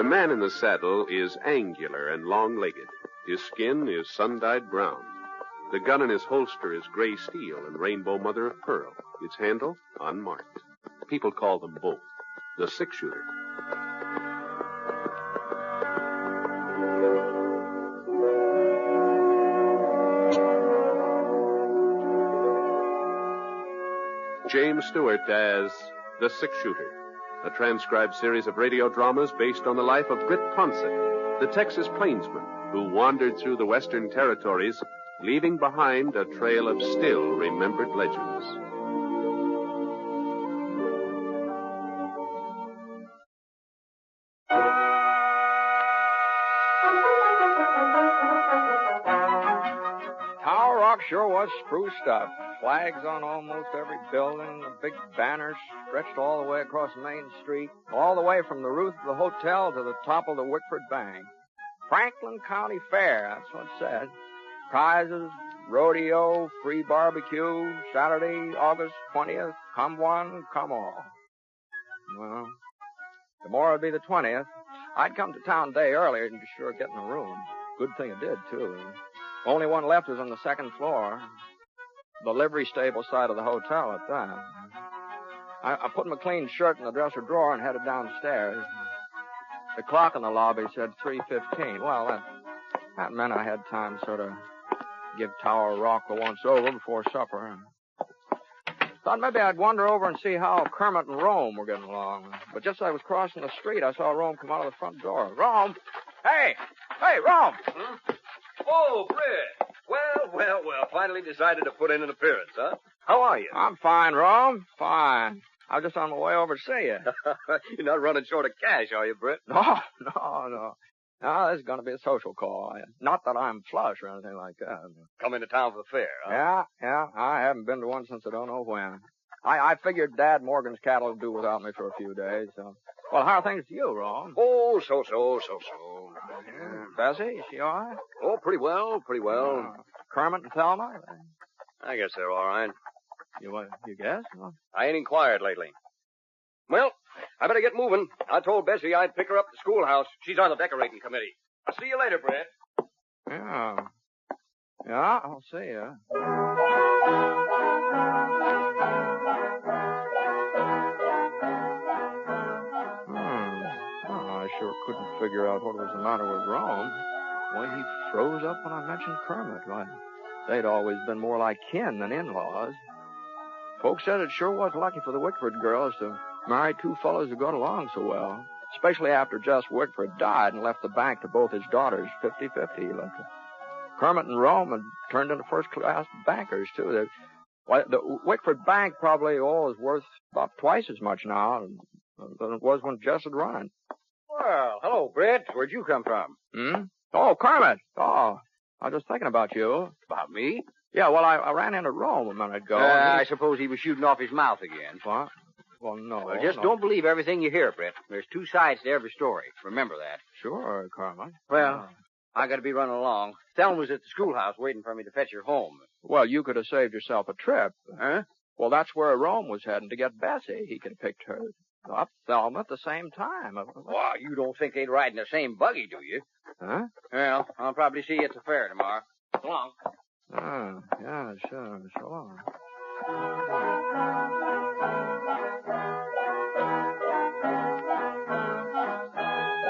The man in the saddle is angular and long-legged. His skin is sun-dyed brown. The gun in his holster is gray steel and rainbow mother of pearl. Its handle, unmarked. People call them both the six-shooter. James Stewart as the six-shooter, a transcribed series of radio dramas based on the life of Britt Ponset, the Texas plainsman who wandered through the western territories, leaving behind a trail of still-remembered legends. Tower Rock sure was spruced up. Flags on almost every building, a big banner stretched all the way across Main Street, all the way from the roof of the hotel to the top of the Wickford Bank. Franklin County Fair, that's what it said. Prizes, rodeo, free barbecue, Saturday, August 20th, come one, come all. Well, tomorrow would be the 20th. I'd come to town a day earlier and be sure of getting a room. Good thing I did, too. Only one left was on the second floor. The livery stable side of the hotel at that. I put my clean shirt in the dresser drawer and headed downstairs. The clock in the lobby said 3:15. Well, that meant I had time to sort of give Tower Rock a once-over before supper. Thought maybe I'd wander over and see how Kermit and Rome were getting along. But just as I was crossing the street, I saw Rome come out of the front door. Rome! Hey! Hey, Rome! Huh? Oh, Britt. Well. Finally decided to put in an appearance, huh? How are you? I'm fine, Rome. Fine. I was just on my way over to see you. You're not running short of cash, are you, Britt? No. No, this is going to be a social call. Not that I'm flush or anything like that. Coming to town for the fair, huh? Yeah. I haven't been to one since I don't know when. I figured Dad Morgan's cattle would do without me for a few days, so... Well, how are things to you, Ron? Oh, so. Yeah. Bessie, is she all right? Oh, pretty well. Kermit and Thelma? I guess they're all right. You guess? Well, I ain't inquired lately. Well, I better get moving. I told Bessie I'd pick her up at the schoolhouse. She's on the decorating committee. I'll see you later, Brett. Yeah, I'll see you. I sure couldn't figure out what was the matter with Rome. Why, he froze up when I mentioned Kermit. Why, they'd always been more like kin than in-laws. Folks said it sure was lucky for the Wickford girls to marry two fellows who got along so well, especially after Jess Wickford died and left the bank to both his daughters 50-50. Kermit and Rome had turned into first-class bankers, too. The Wickford Bank probably is worth about twice as much now than it was when Jess had run it. Well, hello, Brett. Where'd you come from? Oh, Kermit. Oh, I was just thinking about you. About me? Yeah, well, I ran into Rome a minute ago. I suppose he was shooting off his mouth again. What? Well, no. Well, just don't believe everything you hear, Brett. There's two sides to every story. Remember that. Sure, Kermit. Well, I got to be running along. Thelma's at the schoolhouse waiting for me to fetch her home. Well, you could have saved yourself a trip. Huh? Well, that's where Rome was heading to get Bessie. He could have picked her up Thelma at the same time. Well, you don't think they'd ride in the same buggy, do you? Huh? Well, I'll probably see you at the fair tomorrow. So long. Yeah, sure. So long.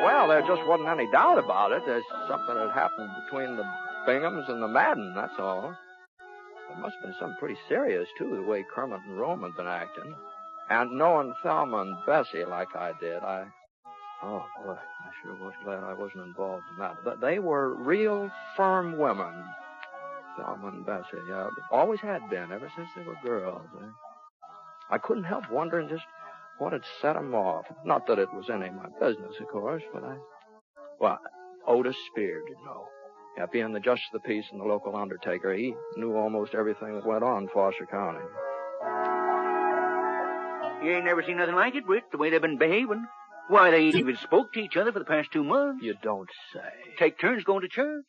Well, there just wasn't any doubt about it. There's something that happened between the Binghams and the Madden, that's all. It must have been something pretty serious, too, the way Kermit and Rome had been acting. And knowing Thelma and Bessie like I did, oh, boy, I sure was glad I wasn't involved in that. They were real firm women, Thelma and Bessie. Yeah, always had been, ever since they were girls. I couldn't help wondering just what had set them off. Not that it was any of my business, of course, but Otis Spear did know. Yeah, being the justice of the peace and the local undertaker, he knew almost everything that went on in Foster County. You ain't never seen nothing like it, Britt, the way they've been behaving. Why, they ain't even spoke to each other for the past 2 months. You don't say. Take turns going to church.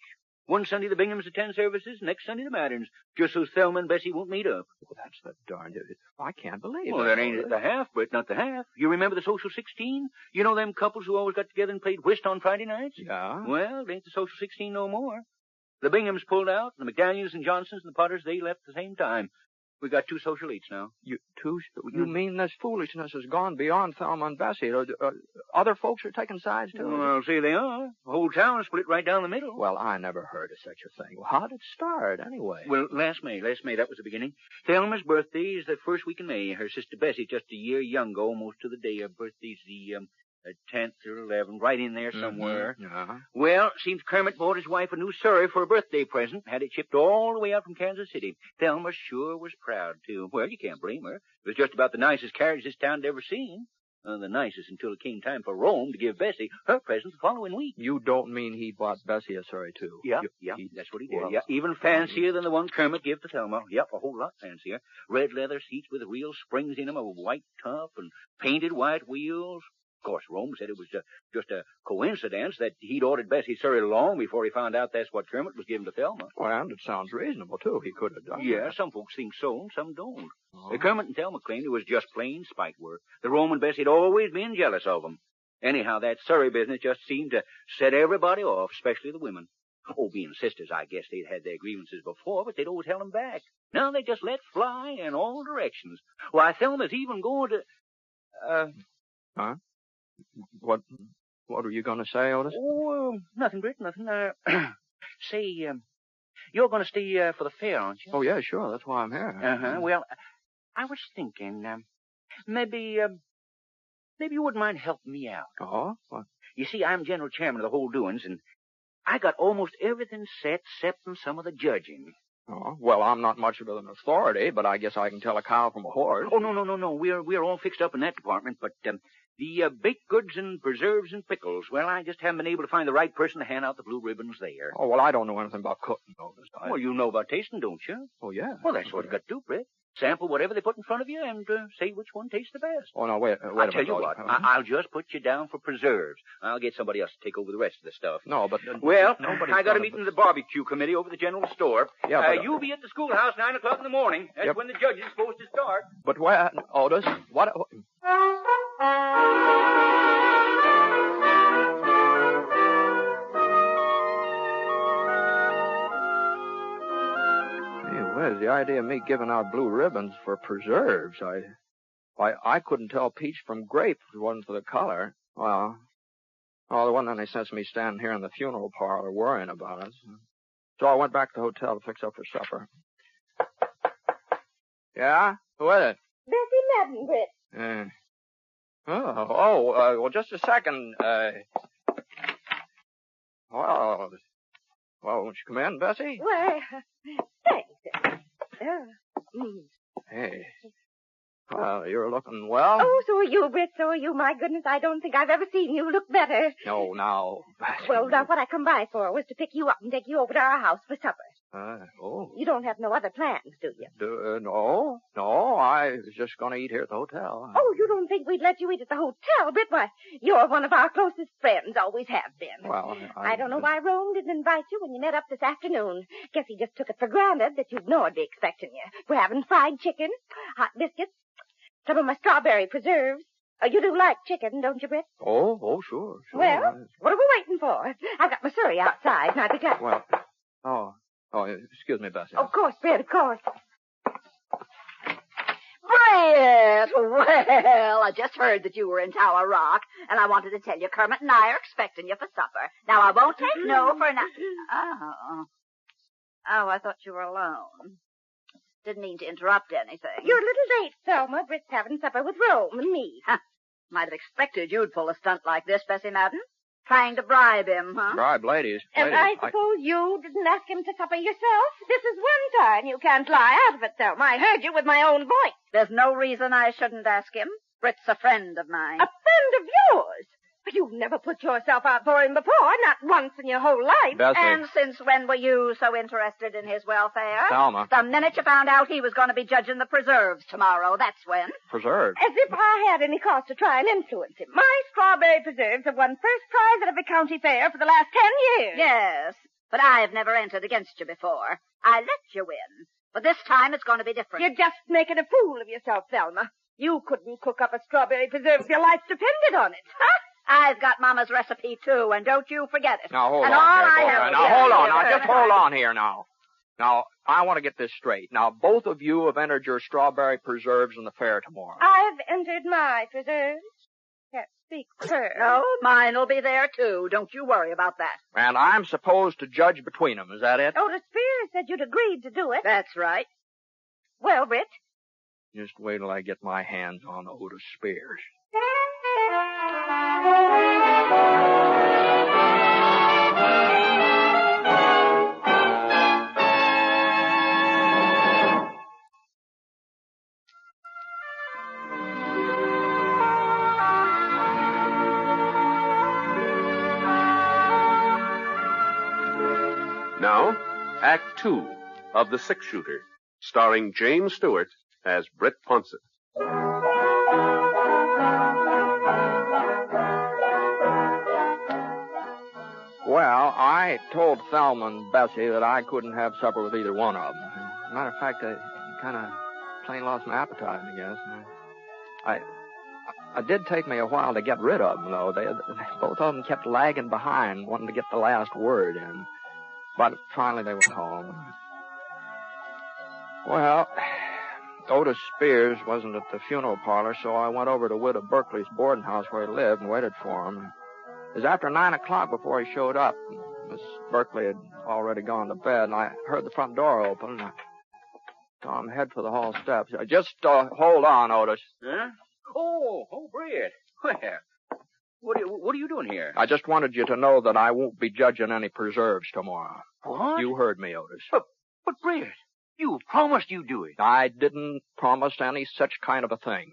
One Sunday the Binghams attend services, next Sunday the Matterns, just so Thelma and Bessie won't meet up. Well, that's the darned... I can't believe it. Well, that ain't the half, Britt, not the half. You remember the Social 16? You know them couples who always got together and played whist on Friday nights? Yeah? Well, it ain't the Social 16 no more. The Binghams pulled out, and the McDaniels and Johnsons and the Potters, they left at the same time. We got 2 social eats now. You mean this foolishness has gone beyond Thelma and Bessie? Other folks are taking sides, too? Well, see, they are. The whole town is split right down the middle. Well, I never heard of such a thing. Well, how did it start, anyway? Well, last May, that was the beginning. Thelma's birthday is the first week in May. Her sister Bessie, just a year younger, almost to the day. Her birthday's the 10th or 11th, right in there somewhere. Mm-hmm. Uh-huh. Well, seems Kermit bought his wife a new Surrey for a birthday present, had it shipped all the way out from Kansas City. Thelma sure was proud, too. Well, you can't blame her. It was just about the nicest carriage this town had ever seen. The nicest until it came time for Rome to give Bessie her present the following week. You don't mean he bought Bessie a Surrey, too? Yeah, that's what he did. Yeah, even fancier than the one Kermit gave to Thelma. Yep, a whole lot fancier. Red leather seats with real springs in them, a white top, and painted white wheels. Of course, Rome said it was just a coincidence that he'd ordered Bessie Surrey long before he found out that's what Kermit was giving to Thelma. Well, it sounds reasonable, too. He could have done Yeah, that. some folks think so, and some don't. Oh. Kermit and Thelma claimed it was just plain spite work. The Rome and Bessie had always been jealous of them. Anyhow, that Surrey business just seemed to set everybody off, especially the women. Oh, being sisters, I guess they'd had their grievances before, but they'd always held them back. Now they just let fly in all directions. Why, Thelma's even going to... Huh? What were you going to say, Otis? Oh, nothing, Britt, nothing. Say, you're going to stay for the fair, aren't you? Oh, yeah, sure. That's why I'm here. Uh-huh. Well, I was thinking, maybe you wouldn't mind helping me out. Oh? What? You see, I'm general chairman of the whole doings, and I got almost everything set, excepting some of the judging. Oh, well, I'm not much of an authority, but I guess I can tell a cow from a horse. Oh, no. We're all fixed up in that department, but the baked goods and preserves and pickles, well, I just haven't been able to find the right person to hand out the blue ribbons there. Oh, well, I don't know anything about cooking, Otis. Well, you know about tasting, don't you? Oh, yeah. Well, that's what you got to do, Britt. Sample whatever they put in front of you and say which one tastes the best. Oh, no, wait a minute. I'll tell you what, I'll just put you down for preserves. I'll get somebody else to take over the rest of the stuff. No, but... well, I got a meeting of the barbecue committee over the general store. Yeah, but... you'll be at the schoolhouse 9 o'clock in the morning. That's when the judge is supposed to start. But where... Otis, what... Where's the idea of me giving out blue ribbons for preserves? I couldn't tell peach from grape if it wasn't for the color. Well, the one that they sent me standing here in the funeral parlor worrying about us. So I went back to the hotel to fix up for supper. Yeah? Who is it? Bessie Madden, Britt. Well, just a second. Well, won't you come in, Bessie? Why, thanks. Hey. Well, you're looking well. Oh, so are you, Britt, so are you. My goodness, I don't think I've ever seen you look better. No, now, Bessie. Well, now, what I come by for was to pick you up and take you over to our house for supper. You don't have no other plans, do you? No, I was just going to eat here at the hotel. Oh, you don't think we'd let you eat at the hotel, Britt? Why, you're one of our closest friends, always have been. Well, I don't know why Rome didn't invite you when you met up this afternoon. Guess he just took it for granted that you'd know I'd be expecting you. We're having fried chicken, hot biscuits, some of my strawberry preserves. You do like chicken, don't you, Britt? Oh, sure. Well, what are we waiting for? I've got my Surrey outside, and I'd be glad... Well, excuse me, Bessie. Of course, Britt, of course. Britt! Well, I just heard that you were in Tower Rock, and I wanted to tell you Kermit and I are expecting you for supper. Now, I won't take no for Oh, I thought you were alone. Didn't mean to interrupt anything. You're a little late, Thelma. Britt's having supper with Rome and me. Might have expected you'd pull a stunt like this, Bessie Madden. Trying to bribe him, huh? Bribe ladies. And I suppose you didn't ask him to supper yourself? This is one time you can't lie out of it, Thelma. I heard you with my own voice. There's no reason I shouldn't ask him. Britt's a friend of mine. A friend of yours? You've never put yourself out for him before, not once in your whole life. Bessie. And since when were you so interested in his welfare? Thelma. The minute you found out he was going to be judging the preserves tomorrow, that's when. Preserves? As if I had any cause to try and influence him. My strawberry preserves have won first prize at every county fair for the last 10 years. Yes, But I've never entered against you before. I let you win. But this time it's going to be different. You're just making a fool of yourself, Thelma. You couldn't cook up a strawberry preserve if your life depended on it. Huh? I've got Mama's recipe, too, and don't you forget it. Now, hold and on. all Here, I both have of you. to Now, do hold on. is- Now, just hold on here now. Now, I want to get this straight. Now, both of you have entered your strawberry preserves in the fair tomorrow. I've entered my preserves. Can't speak for her. No, mine'll be there, too. Don't you worry about that. And I'm supposed to judge between them. Is that it? Otis Spears said you'd agreed to do it. That's right. Well, Britt, Just wait till I get my hands on Otis Spears. Now, Act Two of The Six Shooter, starring James Stewart as Britt Ponsett. Well, I told Thelma and Bessie that I couldn't have supper with either one of them. Matter of fact, I kind of plain lost my appetite, I guess. It did take me a while to get rid of them, though. Both of them kept lagging behind, wanting to get the last word in. But finally they went home. Well, Otis Spears wasn't at the funeral parlor, so I went over to Widow Berkeley's boarding house where he lived and waited for him. It was after 9 o'clock before he showed up. Miss Berkeley had already gone to bed, and I heard the front door open, and I saw him head for the hall steps. Just hold on, Otis. Huh? Oh, Britt. Well, what are you doing here? I just wanted you to know that I won't be judging any preserves tomorrow. What? You heard me, Otis. But Britt, you promised you'd do it. I didn't promise any such kind of a thing.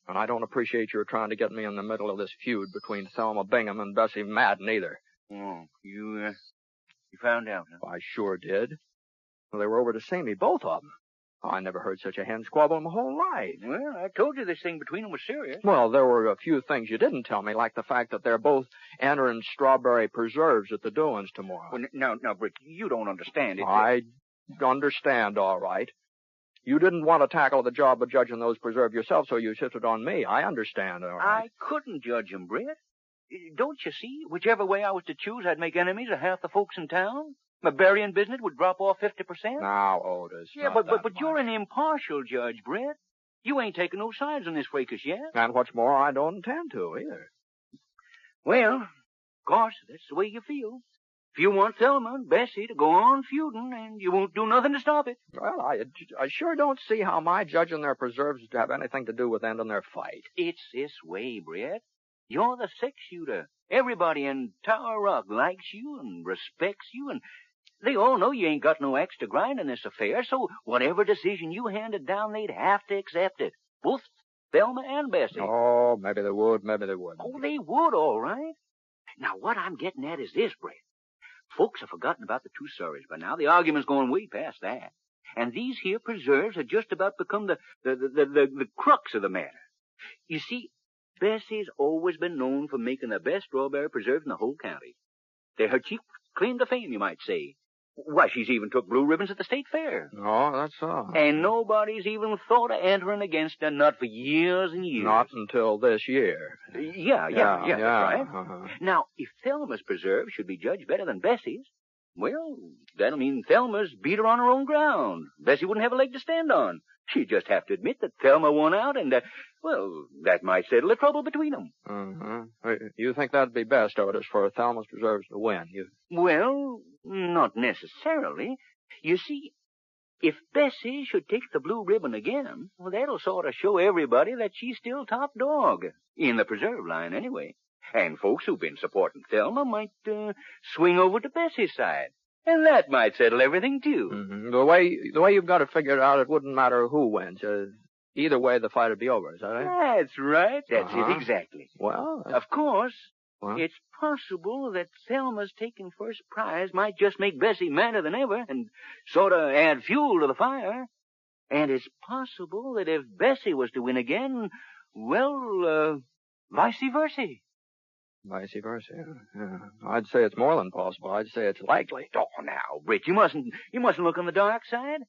And I don't appreciate your trying to get me in the middle of this feud between Thelma Bingham and Bessie Madden either. Oh, you found out, huh? I sure did. Well, they were over to see me, both of them. Oh, I never heard such a hen squabble in my whole life. Well, I told you this thing between them was serious. Well, there were a few things you didn't tell me, like the fact that they're both entering strawberry preserves at the doings tomorrow. Well, now, Britt, you don't understand it. I understand, all right. You didn't want to tackle the job of judging those preserves yourself, so you shifted on me. I understand, all right. I couldn't judge him, Britt. Don't you see? Whichever way I was to choose, I'd make enemies of half the folks in town. My burying business would drop off 50%. Now, Otis. Yeah, but you're an impartial judge, Britt. You ain't taking no sides on this fracas yet. And what's more, I don't intend to, either. Well, of course, that's the way you feel. If you want Thelma and Bessie to go on feuding, and you won't do nothing to stop it. Well, I sure don't see how my judging their preserves would have anything to do with ending their fight. It's this way, Britt. You're the six-shooter. Everybody in Tower Rock likes you and respects you, and they all know you ain't got no axe to grind in this affair, so whatever decision you handed down, they'd have to accept it. Both Thelma and Bessie. Oh, maybe they would, maybe they wouldn't. Oh, they would, all right. Now, what I'm getting at is this, Britt. Folks have forgotten about the two Surreys by now. The argument's going way past that. And these here preserves have just about become the crux of the matter. You see, Bessie's always been known for making the best strawberry preserves in the whole county. They're her chief claim to fame, you might say. Why, she's even took blue ribbons at the state fair. Oh, that's all. And nobody's even thought of entering against her, not for years and years. Not until this year. Yeah, that's right. Uh-huh. Now, if Thelma's preserve should be judged better than Bessie's, well, that'll mean Thelma's beat her on her own ground. Bessie wouldn't have a leg to stand on. She'd just have to admit that Thelma won out, and, well, that might settle the trouble between them. Uh-huh. You think that'd be best, Otis, for Thelma's preserves to win? Well, not necessarily. You see, if Bessie should take the blue ribbon again, well, that'll sort of show everybody that she's still top dog. In the preserve line, anyway. And folks who've been supporting Thelma might swing over to Bessie's side. And that might settle everything, too. Mm-hmm. The way you've got it figured out, it wouldn't matter who wins. Either way, the fight would be over. Is that right? That's right. That's Uh-huh. it exactly. Well, Of course, Well? it's possible that Thelma's taking first prize might just make Bessie madder than ever and sort of add fuel to the fire. And it's possible that if Bessie was to win again, well, vice versa. Vice versa. Yeah. I'd say it's more than possible. I'd say it's likely. Oh, now, Britt, you mustn't look on the dark side.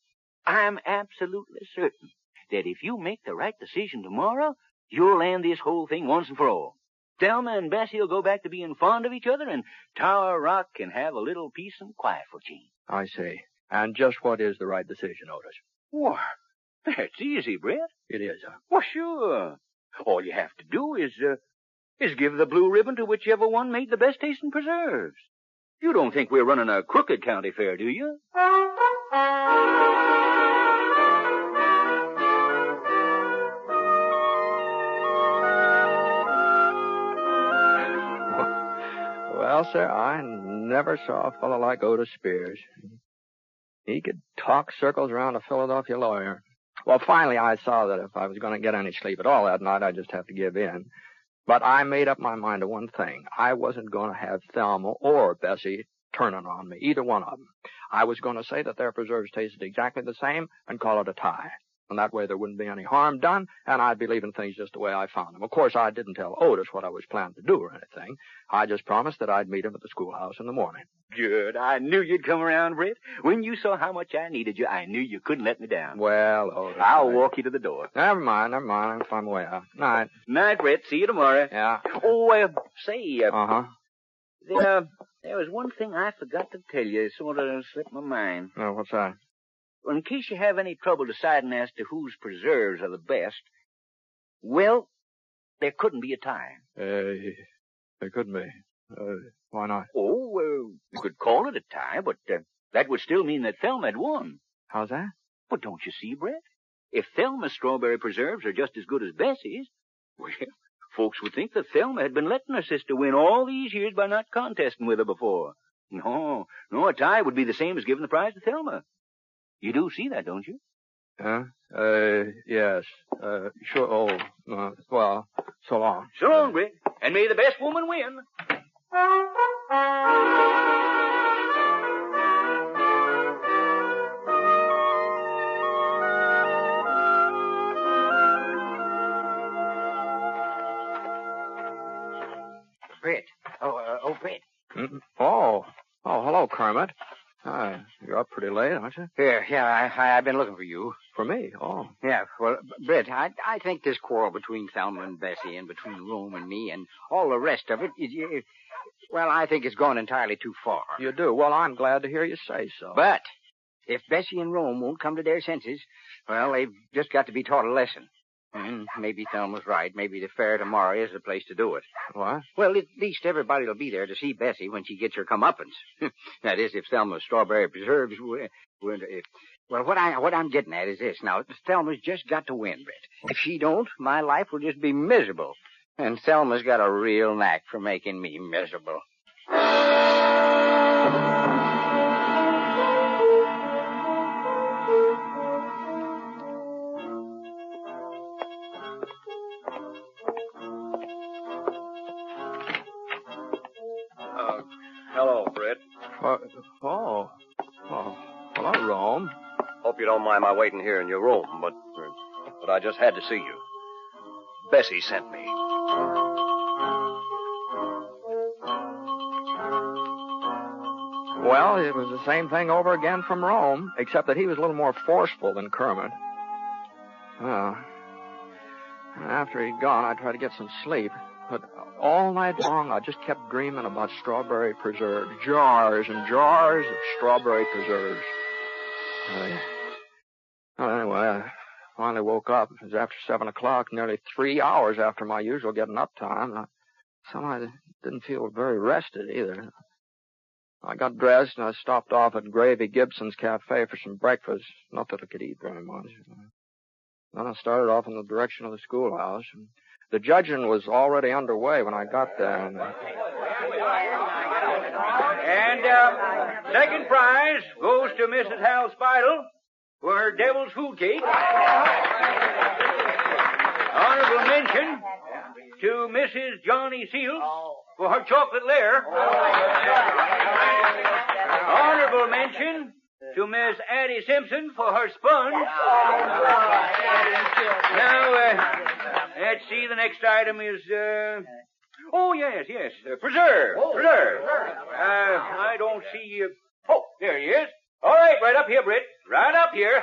I'm absolutely certain that if you make the right decision tomorrow, you'll end this whole thing once and for all. Thelma and Bessie will go back to being fond of each other, and Tower Rock can have a little peace and quiet for a change. I see. And just what is the right decision, Otis? Why, that's easy, Britt. It is, huh? Well, sure. All you have to do is give the blue ribbon to whichever one made the best tasting preserves. You don't think we're running a crooked county fair, do you? Well, sir, I never saw a fellow like Otis Spears. He could talk circles around a Philadelphia lawyer. Well, finally, I saw that if I was going to get any sleep at all that night, I'd just have to give in. But I made up my mind to one thing. I wasn't going to have Thelma or Bessie turning on me, either one of them. I was going to say that their preserves tasted exactly the same and call it a tie. And that way there wouldn't be any harm done, and I'd be leaving things just the way I found them. Of course, I didn't tell Otis what I was planning to do or anything. I just promised that I'd meet him at the schoolhouse in the morning. Good. I knew you'd come around, Britt. When you saw how much I needed you, I knew you couldn't let me down. Well, Otis... I'll walk you to the door. Never mind. I'll find my way out. Night. Night, Britt. See you tomorrow. Yeah. Oh, say... Uh-huh. There was one thing I forgot to tell you. It sort of slipped my mind. Oh, what's that? Well, in case you have any trouble deciding as to whose preserves are the best, well, there couldn't be a tie. There couldn't be. Why not? Oh, you could call it a tie, but that would still mean that Thelma had won. How's that? But don't you see, Brett? If Thelma's strawberry preserves are just as good as Bessie's, well, folks would think that Thelma had been letting her sister win all these years by not contesting with her before. No, a tie would be the same as giving the prize to Thelma. You do see that, don't you? Yes. Sure. Oh, well, so long. So long, Britt. And may the best woman win. Britt. Britt. Oh, hello, Kermit. You're up pretty late, aren't you? Yeah, I've been looking for you. For me? Oh. Yeah, well, Britt, I think this quarrel between Thelma and Bessie and between Rome and me and all the rest of it, well, I think it's gone entirely too far. You do? Well, I'm glad to hear you say so. But if Bessie and Rome won't come to their senses, well, they've just got to be taught a lesson. And maybe Thelma's right. Maybe the fair tomorrow is the place to do it. What? Well, at least everybody will be there to see Bessie when she gets her comeuppance. That is, if Thelma's strawberry preserves... Well, what I'm getting at is this. Now, Thelma's just got to win, Britt. If she don't, my life will just be miserable. And Thelma's got a real knack for making me miserable. Hello, Britt. Hello, Rome. Hope you don't mind my waiting here in your room, but I just had to see you. Bessie sent me. Well, it was the same thing over again from Rome, except that he was a little more forceful than Kermit. After he'd gone, I tried to get some sleep. But all night long, I just kept dreaming about strawberry preserves. Jars and jars of strawberry preserves. Anyway, I finally woke up. It was after 7 o'clock, nearly 3 hours after my usual getting up time. Somehow I didn't feel very rested either. I got dressed and I stopped off at Gravy Gibson's cafe for some breakfast. Not that I could eat very much. Then I started off in the direction of the schoolhouse. The judging was already underway when I got there. And second prize goes to Mrs. Hal Spidle for her devil's food cake. Honorable mention to Mrs. Johnny Seals for her chocolate lair. Honorable mention to Miss Addie Simpson for her sponge. Now, let's see, the next item is, Oh, yes. Preserve. I don't see... Oh, there he is. All right up here, Britt. Right up here.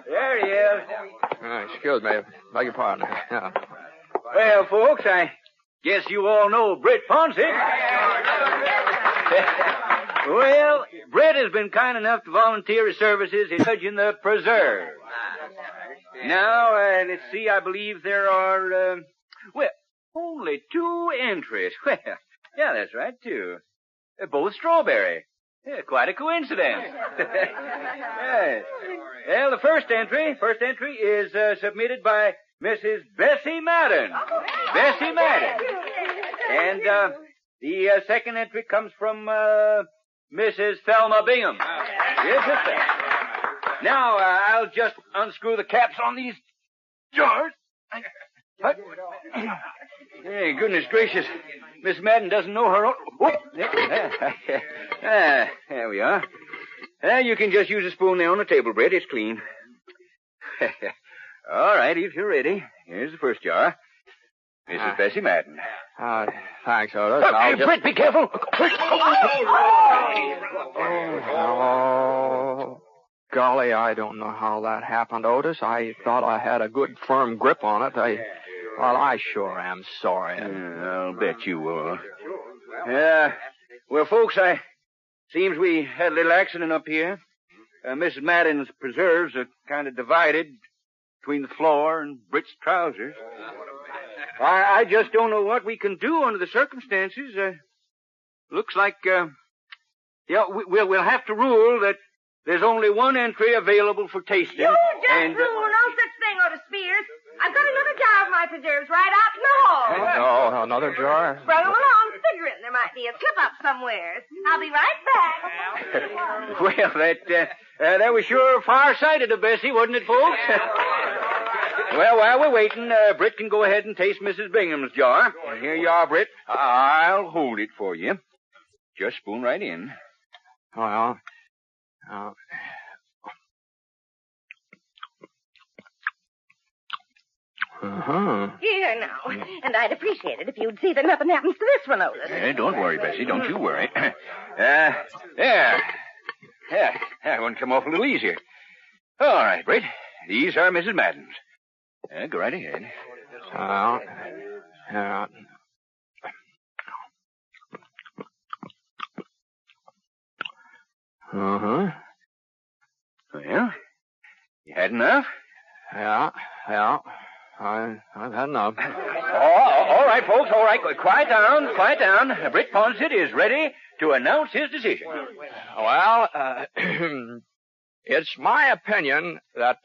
There he is. Excuse me. Beg your pardon. Yeah. Well, folks, I guess you all know Britt Ponset. Well, Britt has been kind enough to volunteer his services in judging the preserve. Now, let's see, I believe there are, only 2 entries. Well, yeah, that's right, 2. Both strawberry. Yeah, quite a coincidence. Yes. Well, the first entry is submitted by Mrs. Bessie Madden. Bessie Madden. And the second entry comes from Mrs. Thelma Bingham. Yes, sister. Now, I'll just unscrew the caps on these jars. What? Hey, goodness gracious. Miss Madden doesn't know her own... Oh, there we are. You can just use a spoon there on the table, Britt. It's clean. All right, if you're ready. Here's the first jar. Mrs. Bessie Madden. Thanks, Otis. Britt, be careful. Oh, golly, I don't know how that happened, Otis. I thought I had a good firm grip on it. I sure am sorry. I'll bet you will. Yeah. Well, folks, seems we had a little accident up here. Mrs. Madden's preserves are kind of divided between the floor and Britt's trousers. I just don't know what we can do under the circumstances. Looks like, we'll have to rule that there's only one entry available for tasting. You just rule no such thing, Otis Spears. I've got another jar of my preserves right out in the hall. Oh, another jar? Bring them along, figuring there might be a slip-up somewhere. I'll be right back. Well, that was sure far-sighted of Bessie, wasn't it, folks? Well, while we're waiting, Britt can go ahead and taste Mrs. Bingham's jar. Here you are, Britt. I'll hold it for you. Just spoon right in. Well, Here now. And I'd appreciate it if you'd see that nothing happens to this one, Otis. Don't worry, Bessie. Don't you worry. There. Yeah, that one come off a little easier. All right, Britt. These are Mrs. Madden's. Go right ahead. Well, you had enough? Yeah. I've had enough. All right, folks, all right. Quiet down. Britt Ponset is ready to announce his decision. Well, it's my opinion that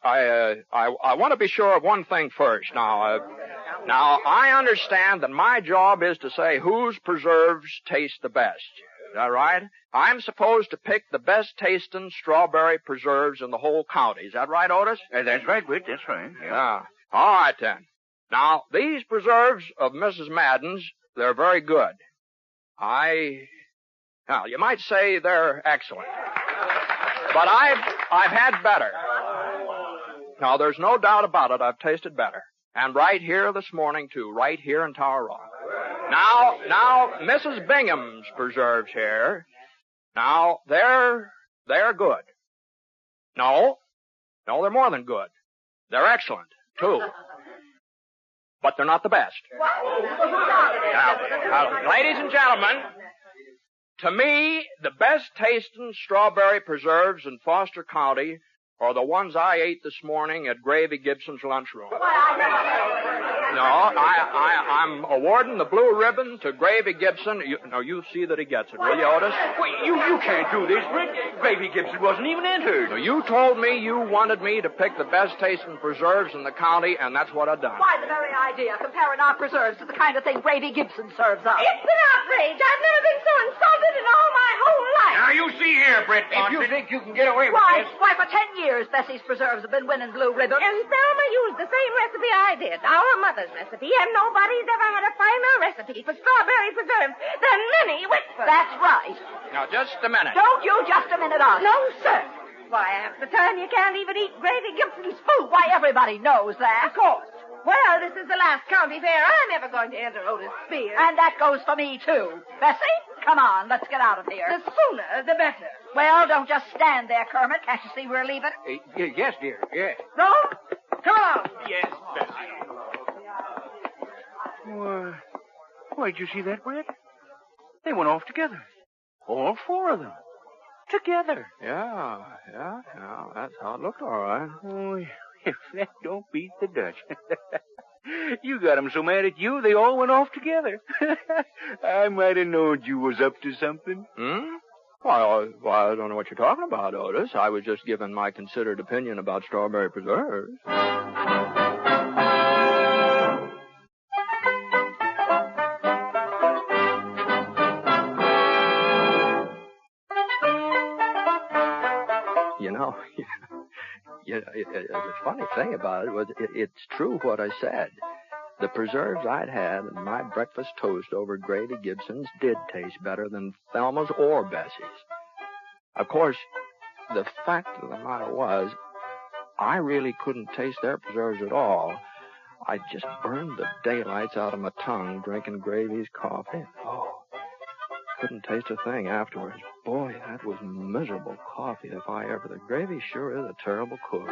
I want to be sure of one thing first. Now, I understand that my job is to say whose preserves taste the best. Is that right? I'm supposed to pick the best tasting strawberry preserves in the whole county. Is that right, Otis? That's right, Britt. That's right. Yeah. All right, then. Now, these preserves of Mrs. Madden's, they're very good. Now, you might say they're excellent. But I've had better. Now, there's no doubt about it. I've tasted better. And right here this morning, too. Right here in Tower Rock. Now, Mrs. Bingham's preserves here. Now, they're good. No, they're more than good. They're excellent, too. But they're not the best. Now, ladies and gentlemen, to me, the best tasting strawberry preserves in Foster County are the ones I ate this morning at Gravy Gibson's lunchroom. No, I'm awarding the blue ribbon to Gravy Gibson. You see that he gets it, will you, Otis? Wait, you can't do this, Britt. Gravy Gibson wasn't even entered. No, you told me you wanted me to pick the best tasting preserves in the county, and that's what I've done. Why, the very idea, comparing our preserves to the kind of thing Gravy Gibson serves up. It's an outrage. I've never been so insulted in all my whole life. Now, you see here, Britt If you think you can get away with Why, this... for 10 years, Bessie's preserves have been winning blue ribbons. And Thelma used the same recipe I did, our mother's recipe, and nobody's ever had a finer recipe for strawberry preserves than Minnie Whitford. That's right. Now, just a minute. Don't you just a minute us. No, sir. Why, half the time you can't even eat Gravy Gibson's food. Why, everybody knows that. Of course. Well, this is the last county fair. I'm ever going to enter Otis Spears. And that goes for me, too. Bessie, come on, let's get out of here. The sooner, the better. Well, don't just stand there, Kermit. Can't you see we're leaving? Yes, dear, yes. Rome, come along. Yes, Bessie. Why, did you see that, Brett? They went off together. All four of them. Together. Yeah. That's how it looked, all right. Oh, if that don't beat the Dutch. You got 'em so mad at you, they all went off together. I might have known you was up to something. Well, I don't know what you're talking about, Otis. I was just giving my considered opinion about strawberry preserves. The funny thing about it was it's true what I said. The preserves I'd had and my breakfast toast over Grady Gibson's did taste better than Thelma's or Bessie's. Of course, the fact of the matter was, I really couldn't taste their preserves at all. I just burned the daylights out of my tongue drinking Gravy's coffee. Couldn't taste a thing afterwards. Boy, that was miserable coffee if I ever. The Gravy sure is a terrible cook.